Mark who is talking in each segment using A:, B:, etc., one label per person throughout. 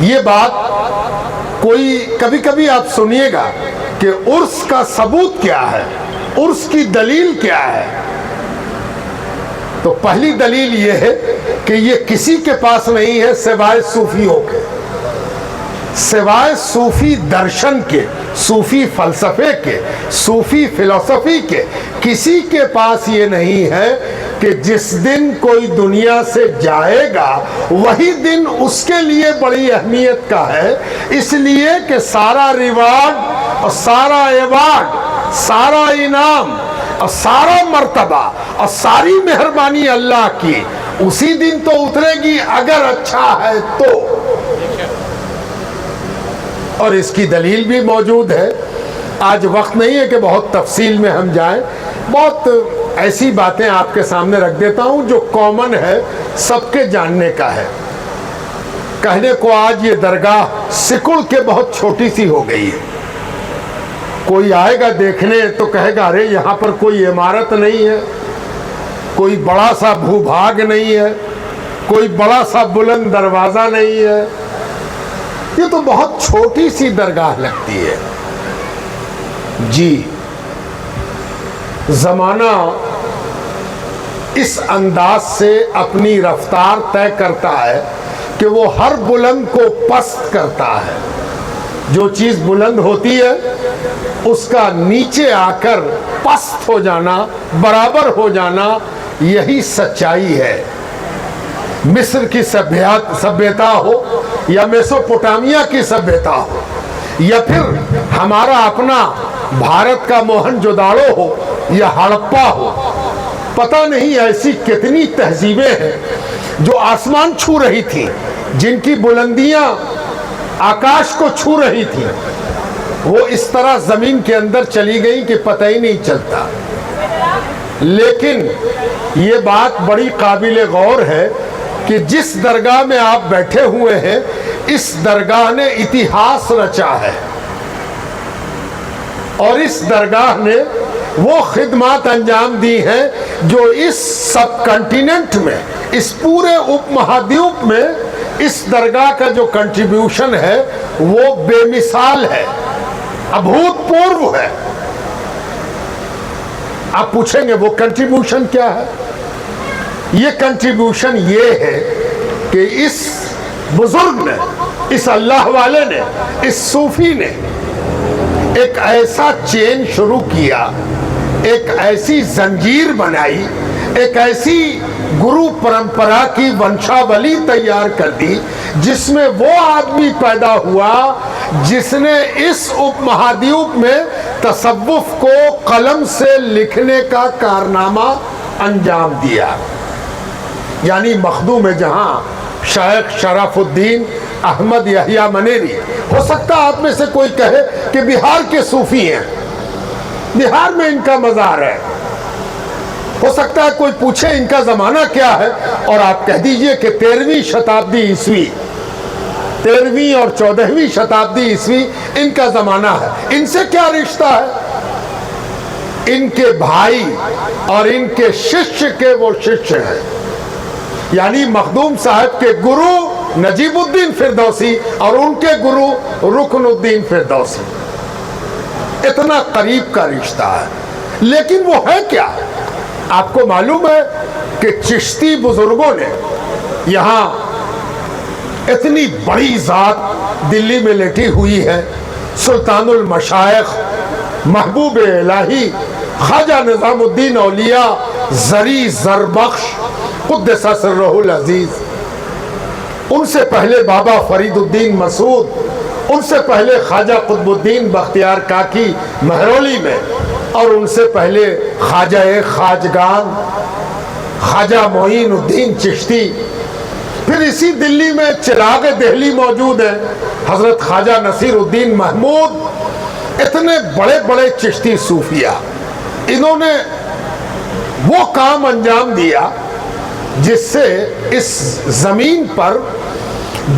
A: ये बात कोई कभी कभी आप सुनिएगा कि उर्स का सबूत क्या है, उर्स की दलील क्या है। तो पहली दलील ये है कि ये किसी के पास नहीं है सिवाय सूफियों के, सिवाय सूफी दर्शन के, सूफी फलसफे के, सूफी फिलॉसफी के। किसी के पास ये नहीं है कि जिस दिन कोई दुनिया से जाएगा वही दिन उसके लिए बड़ी अहमियत का है, इसलिए कि सारा रिवार्ड और सारा एवार्ड, सारा इनाम और सारा मर्तबा और सारी मेहरबानी अल्लाह की उसी दिन तो उतरेगी अगर अच्छा है तो। और इसकी दलील भी मौजूद है। आज वक्त नहीं है कि बहुत तफसील में हम जाएं, बहुत ऐसी बातें आपके सामने रख देता हूं जो कॉमन है, सबके जानने का है। कहने को आज ये दरगाह सिकुड़ के बहुत छोटी सी हो गई है। कोई आएगा देखने तो कहेगा अरे यहाँ पर कोई इमारत नहीं है, कोई बड़ा सा भूभाग नहीं है, कोई बड़ा सा बुलंद दरवाज़ा नहीं है, ये तो बहुत छोटी सी दरगाह लगती है। जी, ज़माना इस अंदाज से अपनी रफ्तार तय करता है कि वो हर बुलंद को पस्त करता है। जो चीज़ बुलंद होती है उसका नीचे आकर पस्त हो जाना, बराबर हो जाना, यही सच्चाई है। मिस्र की सभ्यता हो या मेसोपोटामिया की सभ्यता हो या फिर हमारा अपना भारत का मोहनजोदाड़ो हो या हड़प्पा हो, पता नहीं ऐसी कितनी तहजीबें हैं जो आसमान छू रही थी, जिनकी बुलंदियां आकाश को छू रही थी, वो इस तरह जमीन के अंदर चली गई कि पता ही नहीं चलता। लेकिन ये बात बड़ी काबिल गौर है कि जिस दरगाह में आप बैठे हुए हैं, इस दरगाह ने इतिहास रचा है और इस दरगाह ने वो खिदमत अंजाम दी हैं जो इस सब कॉन्टिनेंट में, इस पूरे उपमहाद्वीप में इस दरगाह का जो कंट्रीब्यूशन है वो बेमिसाल है, अभूतपूर्व है। आप पूछेंगे वो कंट्रीब्यूशन क्या है? ये कंट्रीब्यूशन ये है कि इस बुजुर्ग ने, इस अल्लाह वाले ने, इस सूफी ने एक ऐसा चेन शुरू किया, एक ऐसी जंजीर बनाई, एक ऐसी गुरु परंपरा की वंशावली तैयार कर दी जिसमें वो आदमी पैदा हुआ जिसने इस उपमहाद्वीप में तसव्वुफ को कलम से लिखने का कारनामा अंजाम दिया। यानी मखदूम में जहां शेख शराफुद्दीन अहमद यहिया मनेरी, हो सकता है आप में से कोई कहे कि बिहार के सूफी हैं, बिहार में इनका मज़ार है। हो सकता है कोई पूछे इनका ज़माना क्या है और आप कह दीजिए कि 13वीं शताब्दी ईस्वी, 13वीं और 14वीं शताब्दी ईस्वी इनका ज़माना है। इनसे क्या रिश्ता है? इनके भाई और इनके शिष्य के वो शिष्य हैं, यानी मखदूम साहब के गुरु नजीबुद्दीन फिरदौसी और उनके गुरु रुकनुद्दीन फिरदौसी। इतना करीब का रिश्ता है। लेकिन वो है क्या? आपको मालूम है कि चिश्ती बुजुर्गों ने यहाँ इतनी बड़ी जात दिल्ली में लेटी हुई है, सुल्तानुल मशाइख महबूब इलाही ख्वाजा निजामुद्दीन औलिया जरी जरबख्श कुद्दसा सिर्रुहुल अजीज, उनसे पहले बाबा फरीदुद्दीन मसूद, उनसे पहले ख्वाजा कुतुबुद्दीन बख्तियार काकी महरौली में, और उनसे पहले ख्वाजा खाजगान ख्वाजा मोइनुद्दीन चिश्ती। फिर इसी दिल्ली में चिराग दिल्ली मौजूद है, हजरत ख्वाजा नसीरुद्दीन महमूद। इतने बड़े बड़े चिश्ती सूफिया, इन्होंने वो काम अंजाम दिया जिससे इस जमीन पर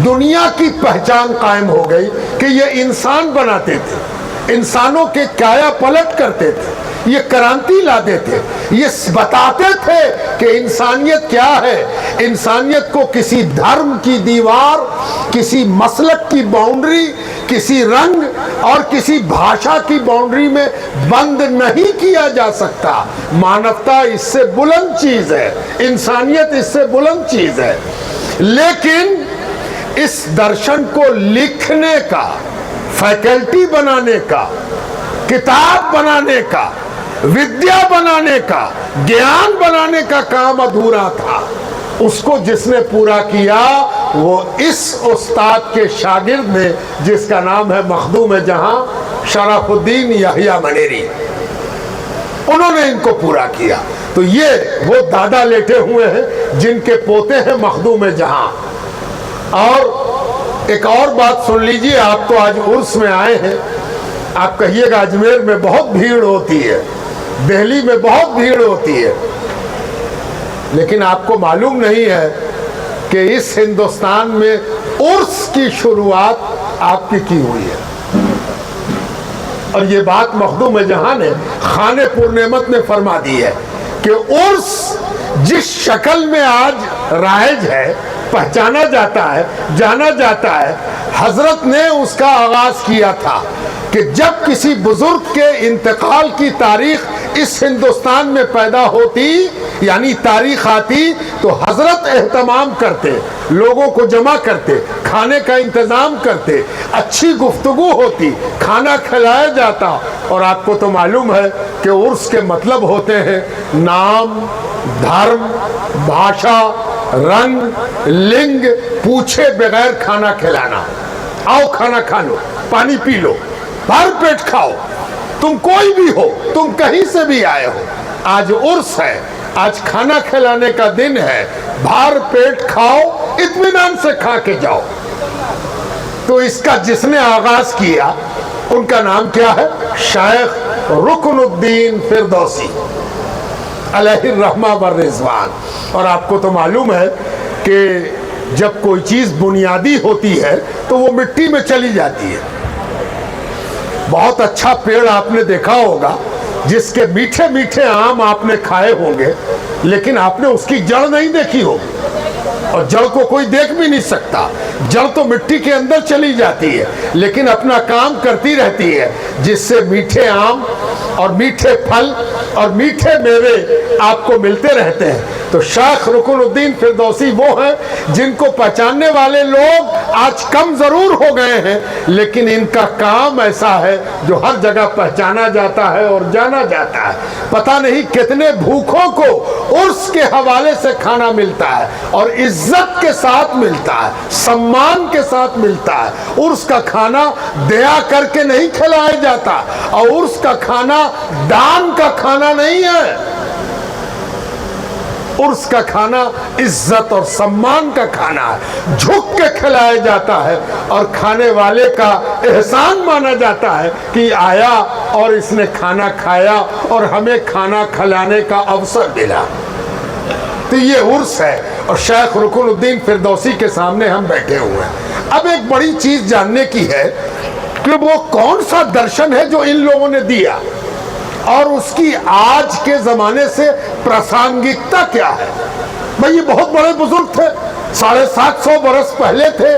A: दुनिया की पहचान कायम हो गई कि ये इंसान बनाते थे, इंसानों के काया पलट करते थे, ये क्रांति ला देते, ये बताते थे कि इंसानियत क्या है। इंसानियत को किसी धर्म की दीवार, किसी मसलक की बाउंड्री, किसी रंग और किसी भाषा की बाउंड्री में बंद नहीं किया जा सकता। मानवता इससे बुलंद चीज है, इंसानियत इससे बुलंद चीज है। लेकिन इस दर्शन को लिखने का, फैकल्टी बनाने का, किताब बनाने का, विद्या बनाने का, ज्ञान बनाने का काम अधूरा था। उसको जिसने पूरा किया वो इस उस्ताद के शागिर्द ने, जिसका नाम है मखदूम जहां शराफुद्दीन यहिया मनेरी। उन्होंने इनको पूरा किया। तो ये वो दादा लेटे हुए हैं जिनके पोते हैं मखदूम जहां। और एक और बात सुन लीजिए, आप तो आज उर्स में आए हैं, आप कहिएगा अजमेर में बहुत भीड़ होती है, दिल्ली में बहुत भीड़ होती है, लेकिन आपको मालूम नहीं है कि इस हिंदुस्तान में उर्स की शुरुआत आपकी की हुई है। और ये बात मखदूम जहां ने खाने पुरनेमत ने फरमा दी है कि उर्स जिस शक्ल में आज राइज है, पहचाना जाता है, जाना जाता है, हजरत ने उसका आगाज किया था कि जब किसी बुजुर्ग के इंतकाल की तारीख इस हिंदुस्तान में पैदा होती, यानी तारीख आती, तो हजरत एहतमाम करते, लोगों को जमा करते, खाने का इंतजाम करते, अच्छी गुफ्तगू होती, खाना खिलाया जाता। और आपको तो मालूम है कि उर्स के मतलब होते हैं नाम, धर्म, भाषा, रंग, लिंग पूछे बगैर खाना खिलाना। आओ खाना खा लो, पानी पी लो, भर पेट खाओ, तुम कोई भी हो, तुम कहीं से भी आए हो, आज उर्स है, आज खाना खिलाने का दिन है, भर पेट खाओ, इत्मीनान से खा के जाओ। तो इसका जिसने आगाज किया उनका नाम क्या है? शेख रुकनुद्दीन फिरदौसी अलैहि रहमा व रिजवान। और आपको तो मालूम है कि जब कोई चीज बुनियादी होती है तो वो मिट्टी में चली जाती है। बहुत अच्छा पेड़ आपने देखा होगा जिसके मीठे मीठे आम आपने खाए होंगे, लेकिन आपने उसकी जड़ नहीं देखी होगी, और जड़ को कोई देख भी नहीं सकता। जड़ तो मिट्टी के अंदर चली जाती है, लेकिन अपना काम करती रहती है, जिससे मीठे आम और मीठे फल और मीठे मेवे आपको मिलते रहते हैं। तो शेख रुकनुद्दीन फिरदौसी वो हैं जिनको पहचानने वाले लोग आज कम जरूर हो गए हैं, लेकिन इनका काम ऐसा है जो हर जगह पहचाना जाता है और जाना जाता है। पता नहीं कितने भूखों को उर्स के हवाले से खाना मिलता है, और इज्जत के साथ मिलता है, सम्मान के साथ मिलता है। उर्स का खाना दया करके नहीं खिलाया जाता, और उर्स का खाना दान का खाना नहीं है। उर्स का खाना इज्जत और सम्मान का खाना है, झुक के खिलाया जाता है, और खाने वाले का एहसान माना जाता है कि आया और इसने खाना खाया और हमें खाना खिलाने का अवसर मिला। तो ये उर्स है, और शेख रुकनुद्दीन फिरदौसी के सामने हम बैठे हुए हैं। अब एक बड़ी चीज जानने की है कि वो कौन सा दर्शन है जो इन लोगों ने दिया, और उसकी आज के जमाने से प्रासंगिकता क्या है। भाई ये बहुत बड़े बुजुर्ग थे, 750 बरस पहले थे,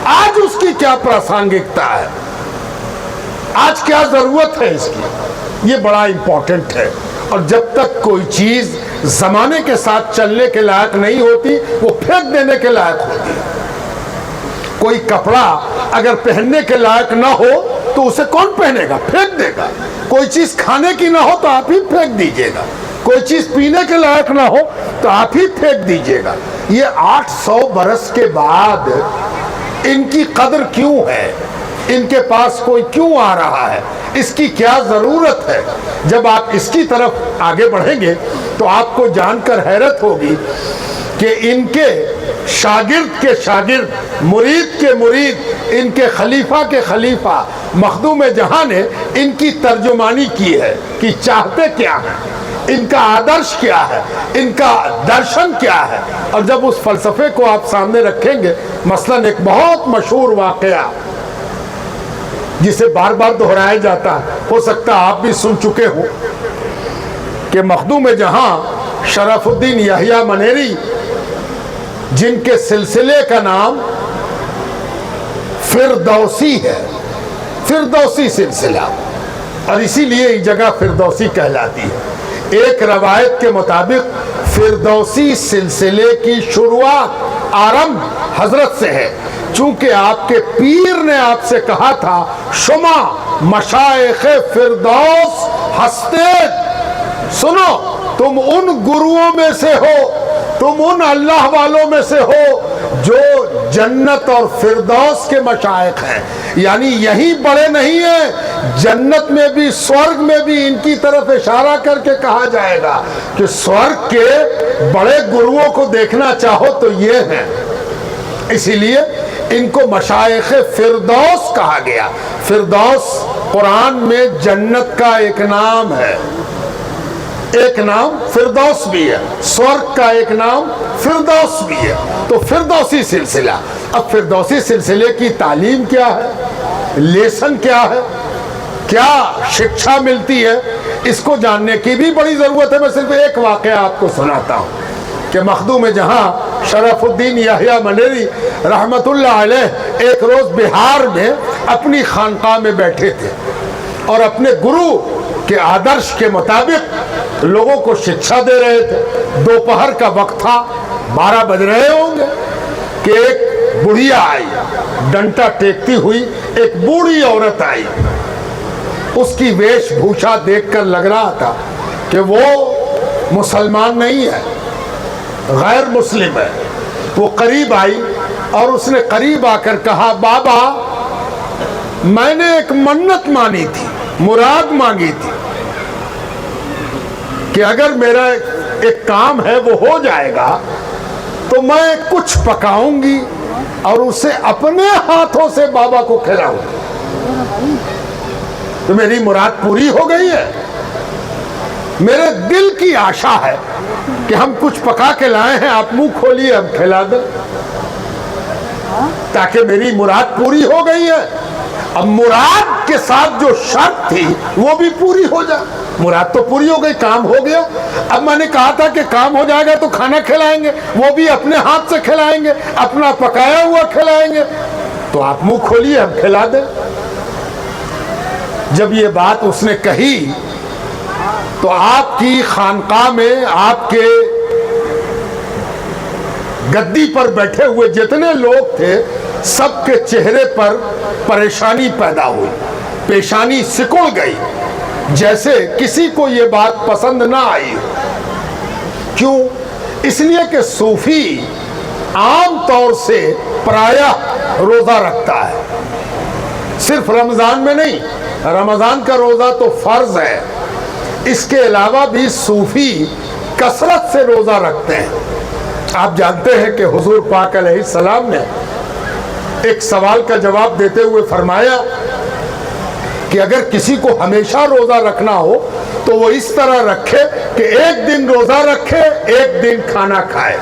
A: आज उसकी क्या प्रासंगिकता है, आज क्या जरूरत है इसकी, ये बड़ा इंपॉर्टेंट है। और जब तक कोई चीज जमाने के साथ चलने के लायक नहीं होती, वो फेंक देने के लायक होती है। कोई कपड़ा अगर पहनने के लायक ना हो तो उसे कौन पहनेगा? फेंक देगा। कोई चीज खाने की ना हो तो आप ही फेंक दीजिएगा। कोई चीज पीने के लायक ना हो तो आप ही फेंक दीजिएगा। ये 800 बरस के बाद इनकी कदर क्यों है, इनके पास कोई क्यों आ रहा है, इसकी क्या जरूरत है? जब आप इसकी तरफ आगे बढ़ेंगे तो आपको जानकर हैरत होगी कि इनके शागिर्द के शागिर्द, मुरीद के मुरीद, इनके खलीफा के खलीफा मखदूम जहां ने इनकी तर्जुमानी की है कि चाहते क्या हैं, इनका आदर्श क्या है, इनका दर्शन क्या है। और जब उस फलसफे को आप सामने रखेंगे, मसलन एक बहुत मशहूर वाकया जिसे बार बार दोहराया जाता है, हो सकता है आप भी सुन चुके हो, कि मखदूम जहां शरफुद्दीन यहिया मनेरी, जिनके सिलसिले का नाम फिरदौसी है, फिरदौसी सिलसिला, और इसीलिए ये जगह फिरदौसी कहलाती है। एक रवायत के मुताबिक फिरदौसी सिलसिले की शुरुआत आरंभ हजरत से है, चूंकि आपके पीर ने आपसे कहा था, शुमा मशाइख फिरदौस हस्ते, सुनो तुम उन गुरुओं में से हो, तुम उन अल्लाह वालों में से हो जो जन्नत और फिरदौस के मशाइख हैं। यानी यही बड़े नहीं है, जन्नत में भी स्वर्ग में भी इनकी तरफ इशारा करके कहा जाएगा कि स्वर्ग के बड़े गुरुओं को देखना चाहो तो ये हैं। इसीलिए इनको मशाइख फिरदौस कहा गया। फिरदौस कुरान में जन्नत का एक नाम है, एक नाम फिरदौस भी है, स्वर्ग का एक नाम फिरदौस भी है। तो फिरदौसी सिलसिला, अब फिरदौसी सिलसिले की तालीम क्या है, लेसन क्या है, क्या शिक्षा मिलती है, इसको जानने की भी बड़ी ज़रूरत है। मैं सिर्फ एक वाक़या आपको सुनाता हूँ कि मखदूम जहां शरफुद्दीन यहिया मनेरी रहमतुल्लाह अलैह एक रोज़ बिहार में अपनी खानकाह में बैठे थे और अपने गुरु के आदर्श के मुताबिक लोगों को शिक्षा दे रहे थे। दोपहर का वक्त था, 12 बज रहे होंगे कि एक बुढ़िया आई, डंटा टेकती हुई एक बूढ़ी औरत आई। उसकी वेशभूषा देखकर लग रहा था कि वो मुसलमान नहीं है, गैर मुस्लिम है। वो करीब आई और उसने करीब आकर कहा, बाबा मैंने एक मन्नत मानी थी, मुराद मांगी थी कि अगर मेरा एक काम है वो हो जाएगा तो मैं कुछ पकाऊंगी और उसे अपने हाथों से बाबा को खिलाऊंगी। तो मेरी मुराद पूरी हो गई है। मेरे दिल की आशा है कि हम कुछ पका के लाए हैं, आप मुंह खोलिए, हम खिला दें, ताकि मेरी मुराद पूरी हो गई है। अब मुराद के साथ जो शर्त थी वो भी पूरी हो जाए। मुराद तो पूरी हो गई, काम हो गया। अब मैंने कहा था कि काम हो जाएगा तो खाना खिलाएंगे, वो भी अपने हाथ से खिलाएंगे, अपना पकाया हुआ खिलाएंगे। तो आप मुंह खोलिए, हम खिला दें। जब ये बात उसने कही तो आपकी खानकाह में, आपके गद्दी पर बैठे हुए जितने लोग थे, सबके चेहरे पर परेशानी पैदा हुई, पेशानी सिकुड़ गई, जैसे किसी को ये बात पसंद ना आई। क्यों? इसलिए कि सूफी आम तौर से प्रायः रोजा रखता है, सिर्फ रमजान में नहीं। रमजान का रोजा तो फर्ज है, इसके अलावा भी सूफी कसरत से रोजा रखते हैं। आप जानते हैं कि हुजूर पाक अलैहिस्सलाम ने एक सवाल का जवाब देते हुए फरमाया कि अगर किसी को हमेशा रोजा रखना हो तो वो इस तरह रखे कि एक दिन रोजा रखे, एक दिन खाना खाए।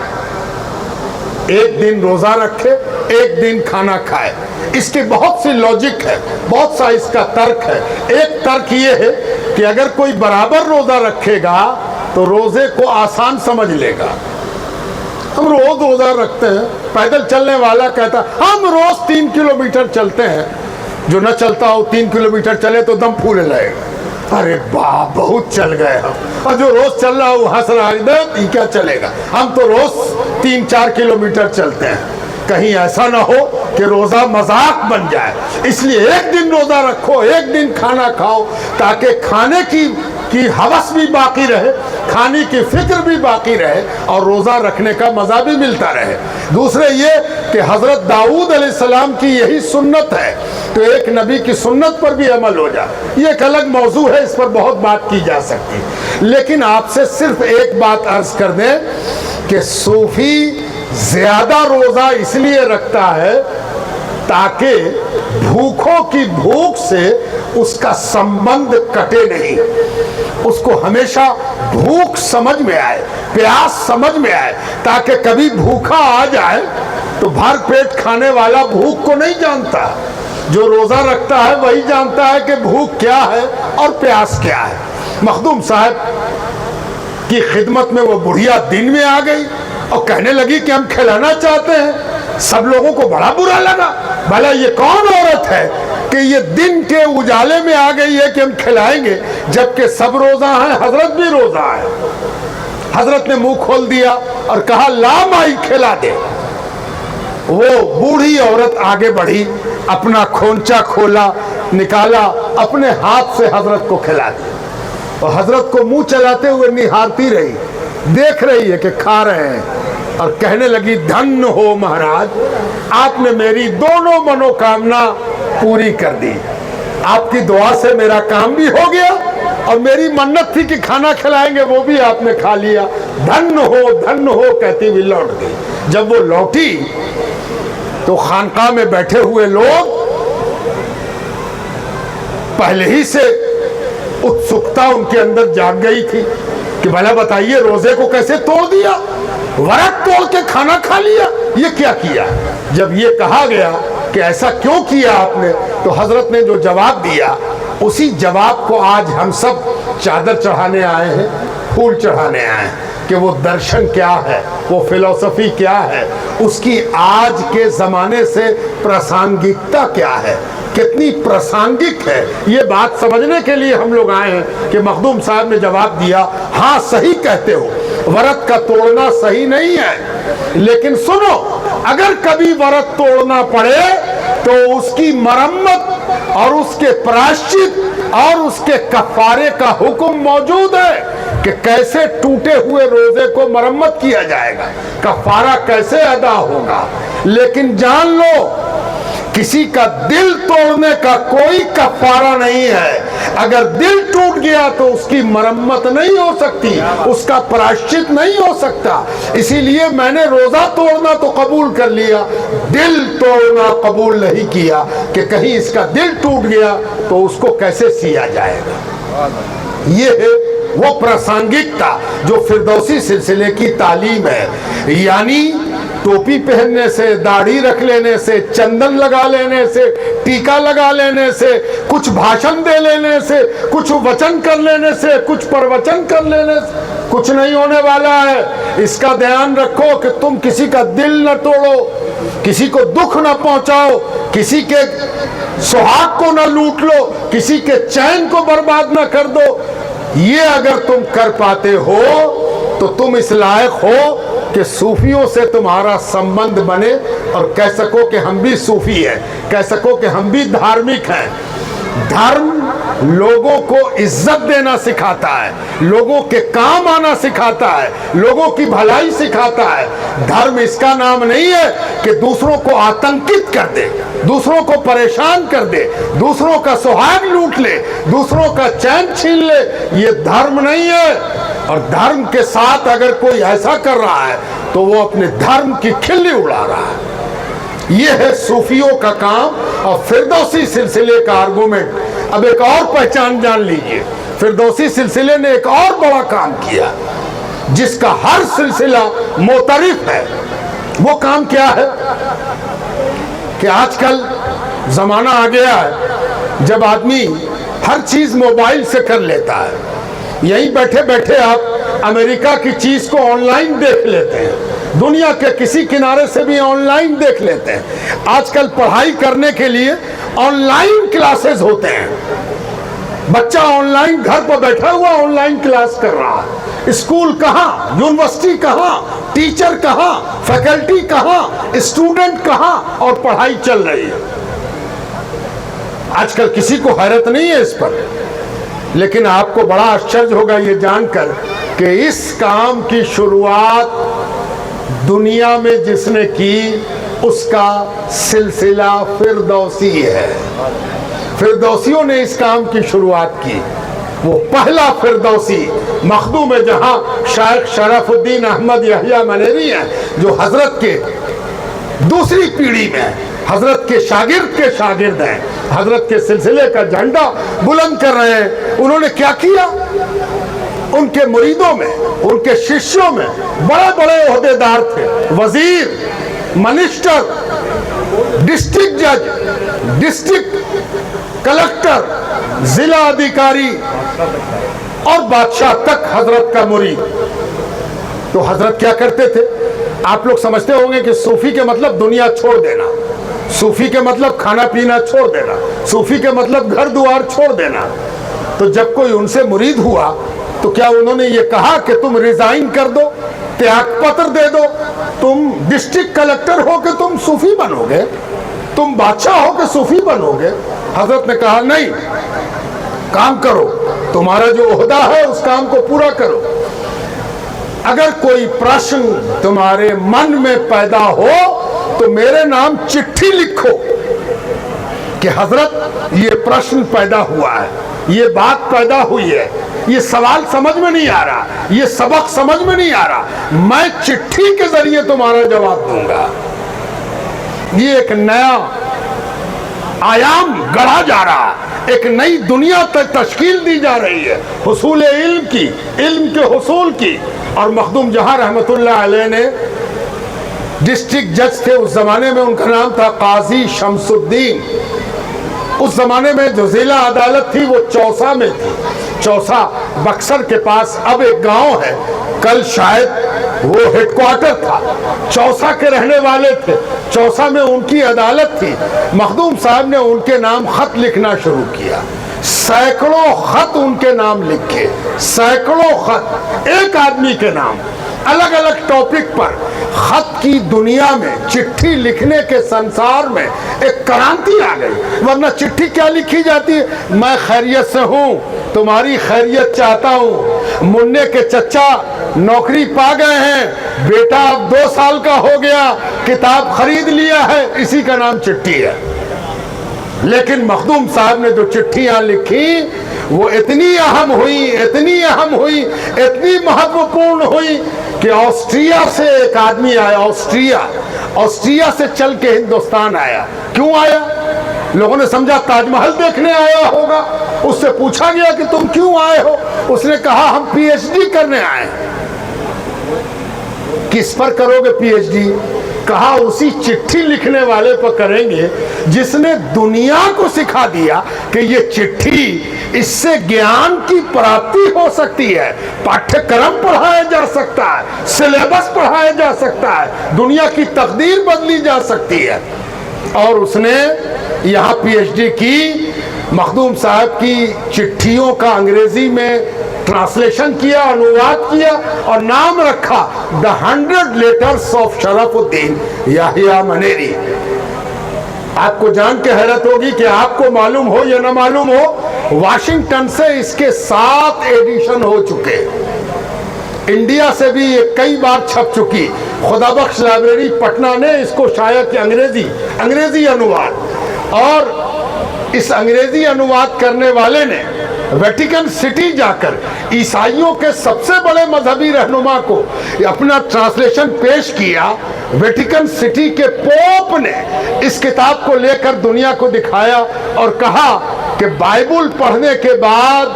A: एक दिन रोजा रखे, एक दिन खाना खाए। इसकी बहुत सी लॉजिक है, बहुत सा इसका तर्क है। एक तर्क ये है कि अगर कोई बराबर रोजा रखेगा तो रोजे को आसान समझ लेगा। हम रोज रोजा रखते हैं, पैदल चलने वाला कहता हम रोज 3 किलोमीटर चलते हैं, जो न चलता हो 3 किलोमीटर चले तो दम फूले लगेगा, अरे बाप बहुत चल गए हम। और जो रोज चल रहा है वो हंस रहा है, क्या चलेगा, हम तो रोज 3-4 किलोमीटर चलते हैं। कहीं ऐसा ना हो कि रोजा मजाक बन जाए। इसलिए एक दिन रोजा रखो, एक दिन खाना खाओ, ताकि खाने की हवस भी बाकी रहे, खाने की फिक्र भी बाकी रहे और रोजा रखने का मजा भी मिलता रहे। दूसरे ये कि हजरत दाऊद अलैहिस्सलाम की यही सुन्नत है, तो एक नबी की सुन्नत पर भी अमल हो जाए। ये एक अलग मौजू है, इस पर बहुत बात की जा सकती। लेकिन आपसे सिर्फ एक बात अर्ज कर दें कि सूफी ज्यादा रोजा इसलिए रखता है ताकि भूखों की भूख से उसका संबंध कटे नहीं, उसको हमेशा भूख समझ में आए, प्यास समझ में आए, ताकि कभी भूखा आ जाए तो भर पेट खाने वाला भूख को नहीं जानता। जो रोजा रखता है वही जानता है कि भूख क्या है और प्यास क्या है। मखदूम साहब की खिदमत में वो बुढ़िया दिन में आ गई और कहने लगी कि हम खिलाना चाहते हैं। सब लोगों को बड़ा बुरा लगा, भला ये कौन औरत है कि ये दिन के उजाले में आ गई है कि हम खिलाएंगे, जबकि सब रोजा है, हजरत भी रोजा है। हजरत ने मुंह खोल दिया और कहा ला माई खिला दे। वो बूढ़ी औरत आगे बढ़ी, अपना खोंचा खोला, निकाला, अपने हाथ से हजरत को खिला दिया और हजरत को मुंह चलाते हुए निहारती रही, देख रही है कि खा रहे हैं और कहने लगी धन्य हो महाराज, आपने मेरी दोनों मनोकामना पूरी कर दी। आपकी दुआ से मेरा काम भी हो गया और मेरी मन्नत थी कि खाना खिलाएंगे, वो भी आपने खा लिया। धन्य हो कहती हुई लौट गई। जब वो लौटी तो खानकाह में बैठे हुए लोग पहले ही से उत्सुकता उनके अंदर जाग गई थी कि भला बताइए रोजे को कैसे तोड़ दिया, वरक तोड़ के खाना खा लिया, ये क्या किया। जब ये कहा गया कि ऐसा क्यों किया आपने, तो हजरत ने जो जवाब दिया उसी जवाब को आज हम सब चादर चढ़ाने आए हैं, फूल चढ़ाने आए हैं कि वो दर्शन क्या है, वो फिलॉसफी क्या है, उसकी आज के जमाने से प्रासंगिकता क्या है, कितनी प्रासंगिक है। ये बात समझने के लिए हम लोग आए हैं कि मखदूम साहब ने जवाब दिया हाँ सही कहते हो, व्रत का तोड़ना सही नहीं है, लेकिन सुनो अगर कभी व्रत तोड़ना पड़े तो उसकी मरम्मत और उसके प्रायश्चित और उसके कफारे का हुक्म मौजूद है कि कैसे टूटे हुए रोजे को मरम्मत किया जाएगा, कफारा कैसे अदा होगा। लेकिन जान लो किसी का दिल तोड़ने का कोई कफारा नहीं है। अगर दिल टूट गया तो उसकी मरम्मत नहीं हो सकती, उसका प्रायश्चित नहीं हो सकता। इसीलिए मैंने रोजा तोड़ना तो कबूल कर लिया, दिल तोड़ना कबूल नहीं किया कि कहीं इसका दिल टूट गया तो उसको कैसे सिया जाएगा। ये है वो प्रासंगिकता जो फिरदौसी सिलसिले की तालीम है। यानी टोपी पहनने से, दाढ़ी रख लेने से, चंदन लगा लेने से, टीका लगा लेने से, कुछ भाषण दे लेने से, कुछ वचन कर लेने से, कुछ प्रवचन कर लेने से कुछ नहीं होने वाला है। इसका ध्यान रखो कि तुम किसी का दिल न तोड़ो, किसी को दुख न पहुंचाओ, किसी के सुहाग को न लूट लो, किसी के चैन को बर्बाद न कर दो। ये अगर तुम कर पाते हो तो तुम इस लायक हो कि सूफियों से तुम्हारा संबंध बने और कह सको कि हम भी सूफी हैं, कह सको कि हम भी धार्मिक हैं। धर्म लोगों को इज्जत देना सिखाता है, लोगों के काम आना सिखाता है, लोगों की भलाई सिखाता है। धर्म इसका नाम नहीं है कि दूसरों को आतंकित कर दे, दूसरों को परेशान कर दे, दूसरों का सुहाग लूट ले, दूसरों का चैन छीन ले। ये धर्म नहीं है। और धर्म के साथ अगर कोई ऐसा कर रहा है तो वो अपने धर्म की खिल्ली उड़ा रहा है। ये है सूफियों का काम और फिरदौसी सिलसिले का आर्गुमेंट। अब एक और पहचान जान लीजिए, फिरदौसी सिलसिले ने एक और बड़ा काम किया जिसका हर सिलसिला मोतरिफ है। वो काम क्या है कि आजकल जमाना आ गया है जब आदमी हर चीज मोबाइल से कर लेता है। यहीं बैठे बैठे आप अमेरिका की चीज को ऑनलाइन देख लेते हैं, दुनिया के किसी किनारे से भी ऑनलाइन देख लेते हैं। आजकल पढ़ाई करने के लिए ऑनलाइन क्लासेस होते हैं। बच्चा ऑनलाइन घर पर बैठा हुआ ऑनलाइन क्लास कर रहा है। स्कूल कहाँ, यूनिवर्सिटी कहाँ, टीचर कहाँ, फैकल्टी कहाँ, स्टूडेंट कहाँ और पढ़ाई चल रही है। आजकल किसी को हैरत नहीं है इस पर, लेकिन आपको बड़ा आश्चर्य होगा ये जानकर कि इस काम की शुरुआत दुनिया में जिसने की उसका सिलसिला फिरदौसी है। फिरदौसियों ने इस काम की शुरुआत की। वो पहला फिरदौसी मखदूम है जहां शेख शरफुद्दीन अहमद यहिया मनेरी हैं, जो हजरत के दूसरी पीढ़ी में हजरत के शागिर्द हैं, हजरत के सिलसिले का झंडा बुलंद कर रहे हैं। उन्होंने क्या किया, उनके मुरीदों में, उनके शिष्यों में बड़े बड़े ओहदेदार थे, वजीर, मिनिस्टर, डिस्ट्रिक्ट जज, डिस्ट्रिक्ट कलेक्टर, जिला अधिकारी, और बादशाह तक हजरत का मुरीद। तो हजरत क्या करते थे? आप लोग समझते होंगे कि सूफी के मतलब दुनिया छोड़ देना, सूफी के मतलब खाना पीना छोड़ देना, सूफी के मतलब घर द्वार छोड़ देना। तो जब कोई उनसे मुरीद हुआ तो क्या उन्होंने ये कहा कि तुम रिजाइन कर दो, त्याग पत्र दे दो, तुम डिस्ट्रिक्ट कलेक्टर हो के तुम सूफी बनोगे, तुम बादशाह हो के सूफी बनोगे? हजरत ने कहा नहीं, काम करो, तुम्हारा जो ओहदा है उस काम को पूरा करो। अगर कोई प्रश्न तुम्हारे मन में पैदा हो तो मेरे नाम चिट्ठी लिखो कि हजरत ये प्रश्न पैदा हुआ है, ये बात पैदा हुई है, ये सवाल समझ में नहीं आ रहा, ये सबक समझ में नहीं आ रहा, मैं चिट्ठी के जरिए तुम्हारा जवाब दूंगा। ये एक नया आयाम गढ़ा जा रहा, एक नई दुनिया तक तश्कील दी जा रही है हुसूल इल्म की, इल्म के हुसूल की। और मखदूम जहां रहमतुल्लाह अलैह ने डिस्ट्रिक्ट जज थे उस जमाने में, उनका नाम था काजी शमसुद्दीन। उस जमाने में जो जिला अदालत थी वो चौसा में थी, चौसा बक्सर के पास अब एक गांव है, कल शायद वो हेडक्वार्टर था। चौसा के रहने वाले थे, चौसा में उनकी अदालत थी। मखदूम साहब ने उनके नाम खत लिखना शुरू किया, सैकड़ों खत उनके नाम लिखे, सैकड़ों खत एक आदमी के नाम, अलग अलग टॉपिक पर। खत की दुनिया में, चिट्ठी लिखने के संसार में एक क्रांति आ गई। वरना चिट्ठी क्या लिखी जाती है? मैं खैरियत से हूँ, तुम्हारी खैरियत चाहता हूँ, मुन्ने के चचा नौकरी पा गए हैं, बेटा अब 2 साल का हो गया, किताब खरीद लिया है, इसी का नाम चिट्ठी है। लेकिन मखदूम साहब ने जो चिट्ठियां लिखी वो इतनी अहम हुई, इतनी अहम हुई, इतनी महत्वपूर्ण हुई कि ऑस्ट्रिया से एक आदमी आया, ऑस्ट्रिया से चल के हिंदुस्तान आया। क्यों आया? लोगों ने समझा ताजमहल देखने आया होगा। उससे पूछा गया कि तुम क्यों आए हो? उसने कहा हम पीएचडी करने आए। किस पर करोगे पीएचडी? कहा उसी चिट्ठी लिखने वाले पर करेंगे जिसने दुनिया को सिखा दिया कि ये चिट्ठी, इससे ज्ञान की प्राप्ति हो सकती है, पाठ्यक्रम पढ़ाया जा सकता है, सिलेबस पढ़ाया जा सकता है, दुनिया की तकदीर बदली जा सकती है। और उसने यहाँ पीएचडी की। मखदूम साहब की चिट्ठियों का अंग्रेजी में ट्रांसलेशन किया, अनुवाद किया और नाम रखा the 100 letters of Sharafuddin Yahya Maneri. आपको जान के हैरत होगी कि आपको मालूम हो या ना मालूम हो, वाशिंगटन से इसके 7 एडिशन हो चुके, इंडिया से भी ये कई बार छप चुकी। खुदाबख्श लाइब्रेरी पटना ने इसको शाया किया, अंग्रेजी अनुवाद। और इस अंग्रेजी अनुवाद करने वाले ने वेटिकन सिटी जाकर ईसाइयों के सबसे बड़े मजहबी रहनुमा को अपना ट्रांसलेशन पेश किया। वेटिकन सिटी के पोप ने इस किताब को लेकर दुनिया को दिखाया और कहा कि बाइबल पढ़ने के बाद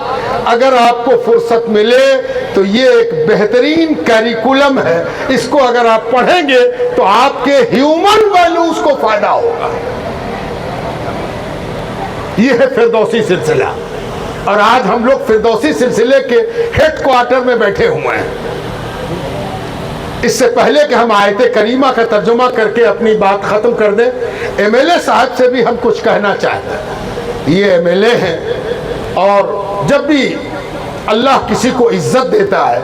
A: अगर आपको फुर्सत मिले तो ये एक बेहतरीन करिकुलम है, इसको अगर आप पढ़ेंगे तो आपके ह्यूमन वैल्यूज को फायदा होगा। ये है फिरदौसी सिलसिला। और आज हम लोग फिरदौसी सिलसिले के हेडक्वार्टर में बैठे हुए हैं। इससे पहले कि हम आयते करीमा का तर्जुमा करके अपनी बात खत्म कर दें, एमएलए साहब से भी हम कुछ कहना चाहते हैं। ये एमएलए हैं और जब भी अल्लाह किसी को इज्जत देता है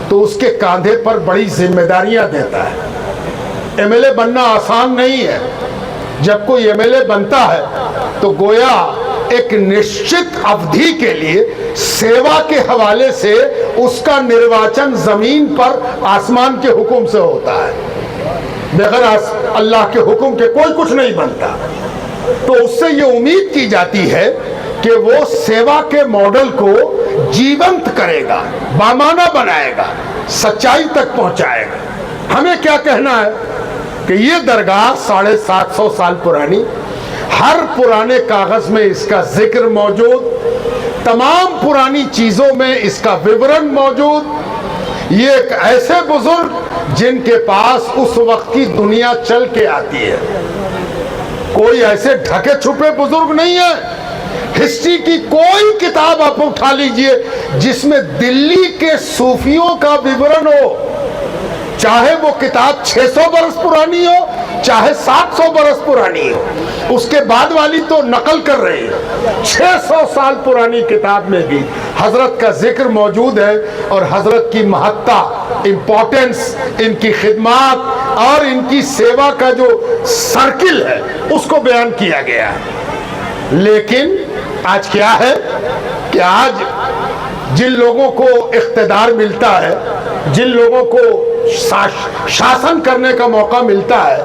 A: तो उसके कांधे पर बड़ी जिम्मेदारियां देता है। एमएलए बनना आसान नहीं है। जब कोई एमएलए बनता है तो गोया एक निश्चित अवधि के लिए सेवा के हवाले से उसका निर्वाचन जमीन पर आसमान के हुक्म से होता है। बगैर अल्लाह के हुक्म के कोई कुछ नहीं बनता। तो उससे ये उम्मीद की जाती है कि वो सेवा के मॉडल को जीवंत करेगा, बामाना बनाएगा, सच्चाई तक पहुंचाएगा। हमें क्या कहना है कि ये दरगाह 750 साल पुरानी, हर पुराने कागज में इसका जिक्र मौजूद, तमाम पुरानी चीजों में इसका विवरण मौजूद। ये एक ऐसे बुजुर्ग जिनके पास उस वक्त की दुनिया चल के आती है। कोई ऐसे ढके छुपे बुजुर्ग नहीं है। हिस्ट्री की कोई किताब आप उठा लीजिए जिसमें दिल्ली के सूफियों का विवरण हो, चाहे वो किताब 600 बरस पुरानी हो चाहे 700 बरस पुरानी हो, उसके बाद वाली तो नकल कर रही है। 600 साल पुरानी किताब में भी हजरत का जिक्र मौजूद है और हजरत की महत्ता, इंपॉर्टेंस, इनकी खिदमत और इनकी सेवा का जो सर्किल है उसको बयान किया गया है। लेकिन आज क्या है कि आज जिन लोगों को इख्तिदार मिलता है, जिन लोगों को शासन करने का मौका मिलता है,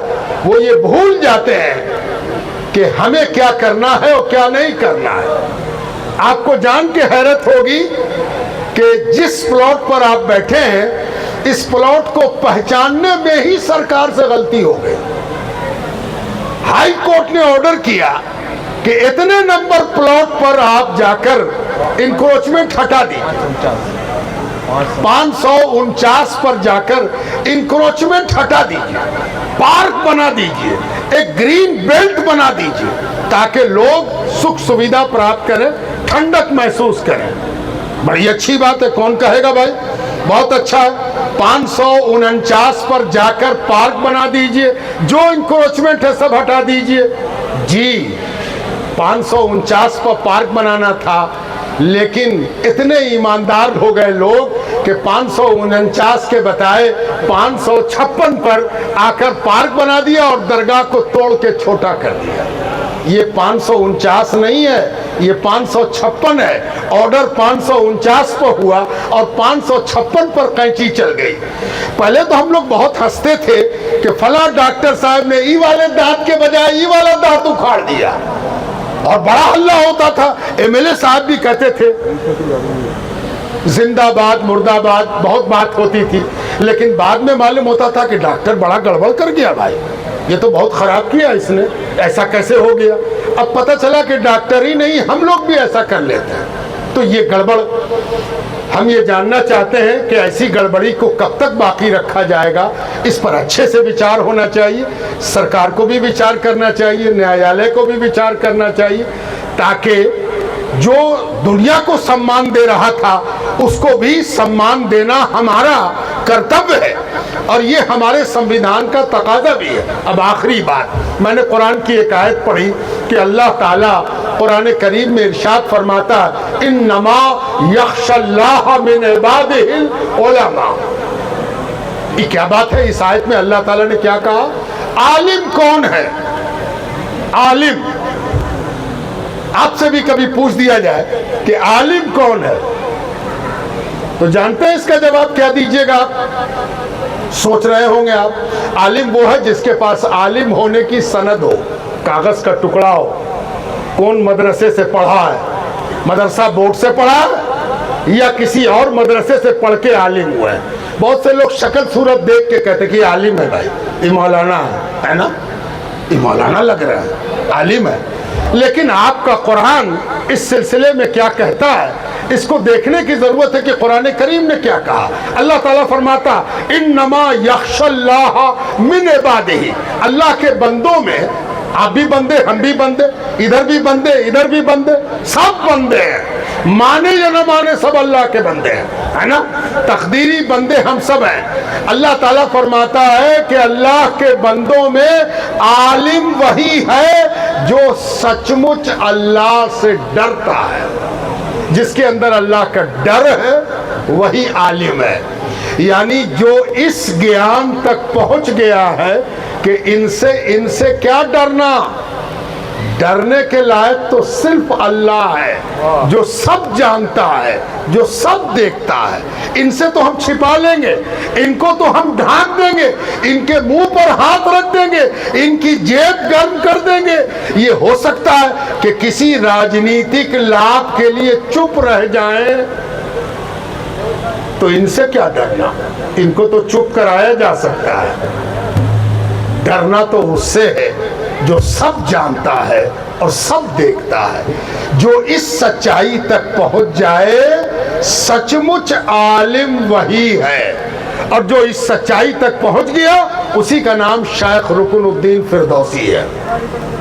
A: वो ये भूल जाते हैं कि हमें क्या करना है और क्या नहीं करना है। आपको जान के हैरत होगी कि जिस प्लॉट पर आप बैठे हैं, इस प्लॉट को पहचानने में ही सरकार से गलती हो गई। हाई कोर्ट ने ऑर्डर किया कि इतने नंबर प्लॉट पर आप जाकर इंक्रोचमेंट हटा दीजिए, 549 पर जाकर इंक्रोचमेंट हटा दीजिए, पार्क बना दीजिए, एक ग्रीन बेल्ट बना दीजिए ताकि लोग सुख सुविधा प्राप्त करें, ठंडक महसूस करें। बड़ी अच्छी बात है, कौन कहेगा भाई, बहुत अच्छा है। 549 पर जाकर पार्क बना दीजिए, जो इंक्रोचमेंट है सब हटा दीजिए। जी 549 पर पार्क बनाना था, लेकिन इतने ईमानदार हो गए लोग कि 549 के बताए 556 पर आकर पार्क बना दिया और दरगाह को तोड़ के छोटा कर दिया। ये 549 नहीं है, ये 556 है। ऑर्डर 549 पर हुआ और 556 पर कैंची चल गई। पहले तो हम लोग बहुत हंसते थे कि फला डॉक्टर साहब ने ई वाले दांत के बजाय ई वाला दांत उखाड़ दिया और बड़ा हल्ला होता था। एमएलए साहब भी कहते थे जिंदाबाद मुर्दाबाद, बहुत बात होती थी। लेकिन बाद में मालूम होता था कि डॉक्टर बड़ा गड़बड़ कर गया भाई, ये तो बहुत खराब किया इसने, ऐसा कैसे हो गया। अब पता चला कि डॉक्टर ही नहीं, हम लोग भी ऐसा कर लेते हैं। तो ये गड़बड़, हम ये जानना चाहते हैं कि ऐसी गड़बड़ी को कब तक बाकी रखा जाएगा। इस पर अच्छे से विचार होना चाहिए, सरकार को भी विचार करना चाहिए, न्यायालय को भी विचार करना चाहिए, ताकि जो दुनिया को सम्मान दे रहा था उसको भी सम्मान देना हमारा कर्तव्य है और ये हमारे संविधान का तकाजा भी है। अब आखिरी बात, मैंने कुरान की एक आयत पढ़ी कि अल्लाह ताला कुरान करीम में इरशाद फरमाता है, इन्नमा यख्शल्लाह मिन इबादिहिल उलमा। ये क्या बात है, इस आयत में अल्लाह ताला ने क्या कहा? आलिम कौन है? आलिम, आपसे भी कभी पूछ दिया जाए कि आलिम कौन है, तो जानते हैं इसका जवाब क्या दीजिएगा आप? सोच रहे होंगे आप, आलिम वो है जिसके पास आलिम होने की सनद हो, कागज का टुकड़ा हो, कौन मदरसे से पढ़ा है, मदरसा बोर्ड से पढ़ा है या किसी और मदरसे से पढ़ के आलिम हुआ है। बहुत से लोग शक्ल सूरत देख के कहते कि आलिम है भाई, ये मौलाना है ना, ये मौलाना लग रहा है, आलिम है। लेकिन आपका कुरान इस सिलसिले में क्या कहता है, इसको देखने की जरूरत है कि कुरान करीम ने क्या कहा। अल्लाह ताला फरमाता, इन्नमा यख्शल्लाह मिन इबादिही, अल्लाह के बंदों में, आप भी बंदे, हम भी बंदे, इधर भी बंदे, इधर भी बंदे, सब बंदे हैं, माने या न माने सब अल्लाह के बंदे हैं, है ना, तकदीरी बंदे हम सब हैं। अल्लाह ताला फरमाता है कि अल्लाह के बंदों में आलिम वही है जो सचमुच अल्लाह से डरता है, जिसके अंदर अल्लाह का डर है वही आलिम है। यानी जो इस ज्ञान तक पहुंच गया है कि इनसे क्या डरना, डरने के लायक तो सिर्फ अल्लाह है जो सब जानता है, जो सब देखता है। इनसे तो हम छिपा लेंगे, इनको तो हम ढांक देंगे, इनके मुंह पर हाथ रख देंगे, इनकी जेब गर्म कर देंगे। ये हो सकता है कि किसी राजनीतिक लाभ के लिए चुप रह जाएं, तो इनसे क्या डरना, इनको तो चुप कराया जा सकता है। डरना तो उससे है जो सब जानता है और सब देखता है, जो इस सच्चाई तक पहुंच जाए सचमुच आलिम वही है। और जो इस सच्चाई तक पहुंच गया उसी का नाम शेख रुकनुद्दीन फिरदौसी है,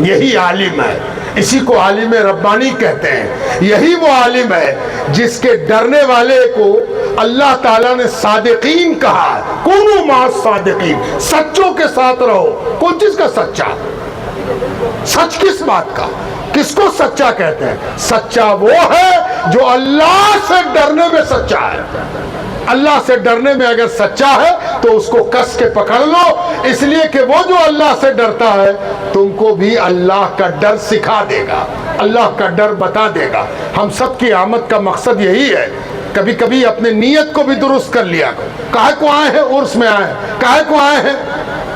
A: यही आलिम है। इसी को आलिम रब्बानी कहते हैं। यही वो आलिम है जिसके डरने वाले को अल्लाह ताला ने सादिकीन कहा, कुनू मा सादिकीन, सच्चों के साथ रहो। कौन चीज का सच्चा? सच किस बात का? किसको सच्चा कहते हैं? सच्चा वो है जो अल्लाह से डरने में सच्चा है। अल्लाह से डरने में अगर सच्चा है तो उसको कस के पकड़ लो, इसलिए कि वो जो अल्लाह से डरता है तुमको भी अल्लाह का डर सिखा देगा, अल्लाह का डर बता देगा। हम सब की आमद का मकसद यही है। कभी कभी अपने नीयत को भी दुरुस्त कर लिया। काहे को आए हैं? उर्स में आए हैं। काहे को आए हैं?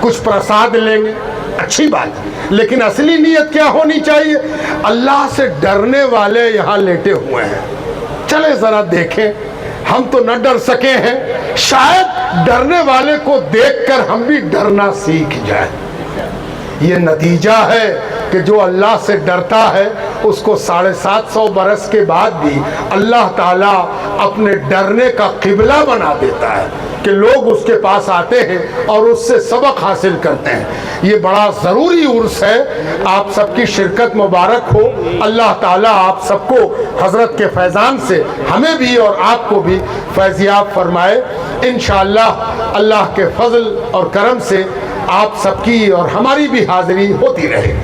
A: कुछ प्रसाद लेंगे, अच्छी बात, लेकिन असली नीयत क्या होनी चाहिए? अल्लाह से डरने वाले यहाँ लेटे हुए हैं, चले जरा देखें। हम तो न डर सके हैं, शायद डरने वाले को देखकर हम भी डरना सीख जाए। ये नतीजा है कि जो अल्लाह से डरता है उसको 750 बरस के बाद भी अल्लाह ताला अपने डरने का किबला बना देता है कि लोग उसके पास आते हैं और उससे सबक हासिल करते हैं। ये बड़ा ज़रूरी उर्स है। आप सबकी शिरकत मुबारक हो। अल्लाह ताला आप सबको हज़रत के फैज़ान से हमें भी और आपको भी फैज़याब फरमाए। इंशाअल्लाह अल्लाह के फजल और करम से आप सबकी और हमारी भी हाज़िरी होती रहे।